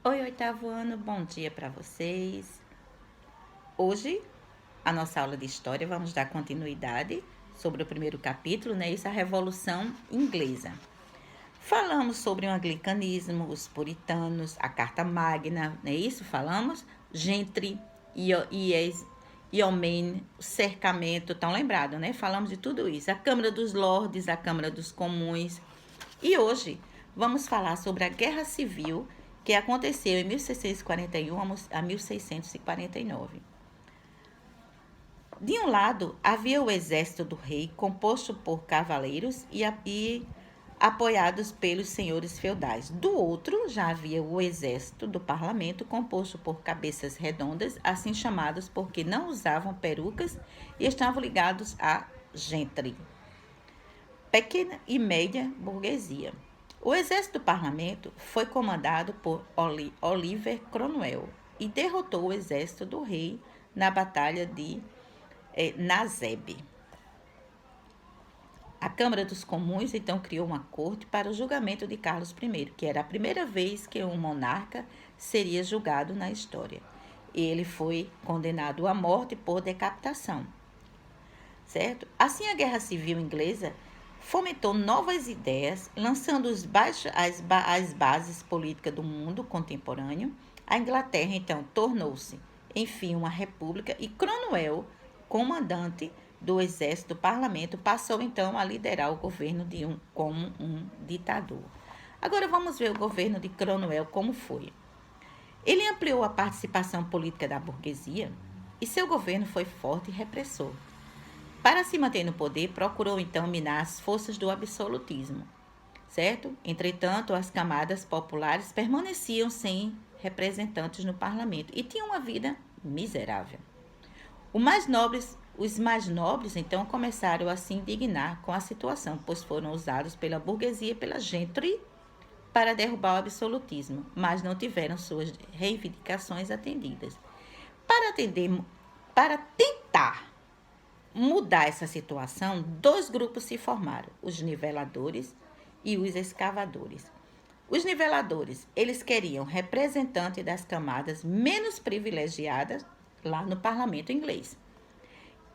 Oi, oitavo ano, bom dia para vocês. Hoje, a nossa aula de história, vamos dar continuidade sobre o primeiro capítulo, né? Isso, a Revolução Inglesa. Falamos sobre o anglicanismo, os puritanos, a Carta Magna, não é isso? Falamos? Gentry, Yeoman, o cercamento, estão lembrados, né? Falamos de tudo isso. A Câmara dos Lordes, a Câmara dos Comuns. E hoje vamos falar sobre a Guerra Civil que aconteceu em 1641 a 1649. De um lado, havia o exército do rei, composto por cavaleiros e apoiados pelos senhores feudais. Do outro, já havia o exército do parlamento, composto por cabeças redondas, assim chamados porque não usavam perucas e estavam ligados à gentry, pequena e média burguesia. O exército do parlamento foi comandado por Oliver Cromwell e derrotou o exército do rei na batalha de Nazeb. A Câmara dos Comuns então criou uma corte para o julgamento de Carlos I, que era a primeira vez que um monarca seria julgado na história. Ele foi condenado à morte por decapitação. Certo? Assim, a Guerra Civil Inglesa fomentou novas ideias, lançando as bases políticas do mundo contemporâneo. A Inglaterra, então, tornou-se, enfim, uma república e Cromwell, comandante do exército do parlamento, passou, então, a liderar o governo como um ditador. Agora vamos ver o governo de Cromwell como foi. Ele ampliou a participação política da burguesia e seu governo foi forte e repressor. Para se manter no poder, procurou então minar as forças do absolutismo, certo? Entretanto, as camadas populares permaneciam sem representantes no parlamento e tinham uma vida miserável. Os mais nobres, então, começaram a se indignar com a situação, pois foram usados pela burguesia e pela gentry para derrubar o absolutismo, mas não tiveram suas reivindicações atendidas. Para tentar mudar essa situação, dois grupos se formaram, os niveladores e os escavadores. Os niveladores, eles queriam representantes das camadas menos privilegiadas lá no parlamento inglês.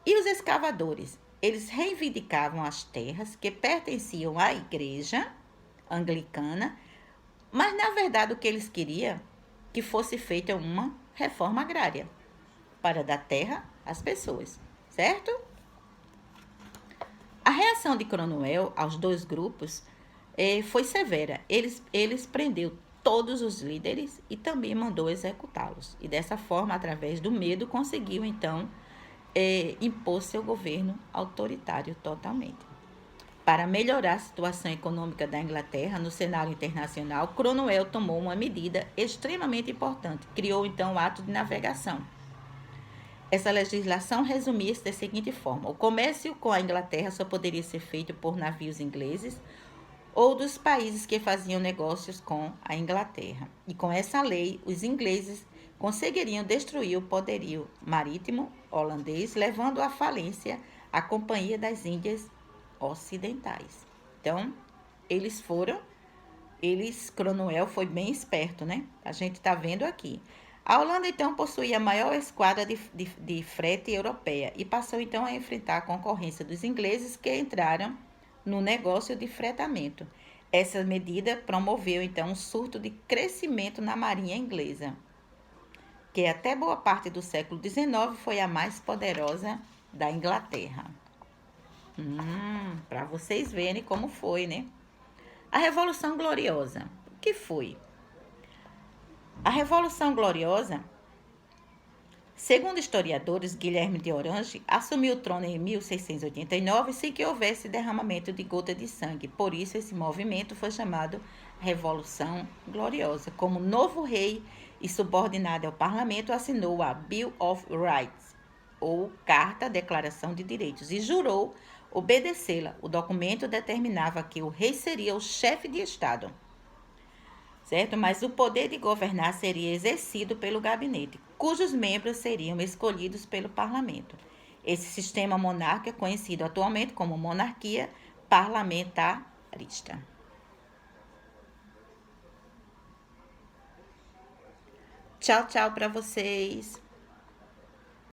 E os escavadores, eles reivindicavam as terras que pertenciam à igreja anglicana, mas na verdade o que eles queriam que fosse feita uma reforma agrária para dar terra às pessoas, certo? A reação de Cromwell aos dois grupos foi severa. Eles prendeu todos os líderes e também mandou executá-los. E dessa forma, através do medo, conseguiu então impor seu governo autoritário totalmente. Para melhorar a situação econômica da Inglaterra no cenário internacional, Cromwell tomou uma medida extremamente importante. Criou então o Ato de Navegação. Essa legislação resumia-se da seguinte forma: o comércio com a Inglaterra só poderia ser feito por navios ingleses ou dos países que faziam negócios com a Inglaterra. E com essa lei, os ingleses conseguiriam destruir o poderio marítimo holandês, levando à falência a Companhia das Índias Ocidentais. Então, Cromwell foi bem esperto, né? A gente está vendo aqui. A Holanda, então, possuía a maior esquadra de frete europeia e passou, então, a enfrentar a concorrência dos ingleses que entraram no negócio de fretamento. Essa medida promoveu, então, um surto de crescimento na marinha inglesa, que até boa parte do século XIX foi a mais poderosa da Inglaterra. Para vocês verem como foi, né? A Revolução Gloriosa. O que foi? A Revolução Gloriosa, segundo historiadores, Guilherme de Orange assumiu o trono em 1689 sem que houvesse derramamento de gota de sangue. Por isso, esse movimento foi chamado Revolução Gloriosa. Como novo rei e subordinado ao parlamento, assinou a Bill of Rights, ou Carta Declaração de Direitos, e jurou obedecê-la. O documento determinava que o rei seria o chefe de Estado, certo? Mas o poder de governar seria exercido pelo gabinete, cujos membros seriam escolhidos pelo parlamento. Esse sistema monárquico é conhecido atualmente como monarquia parlamentarista. Tchau, tchau para vocês.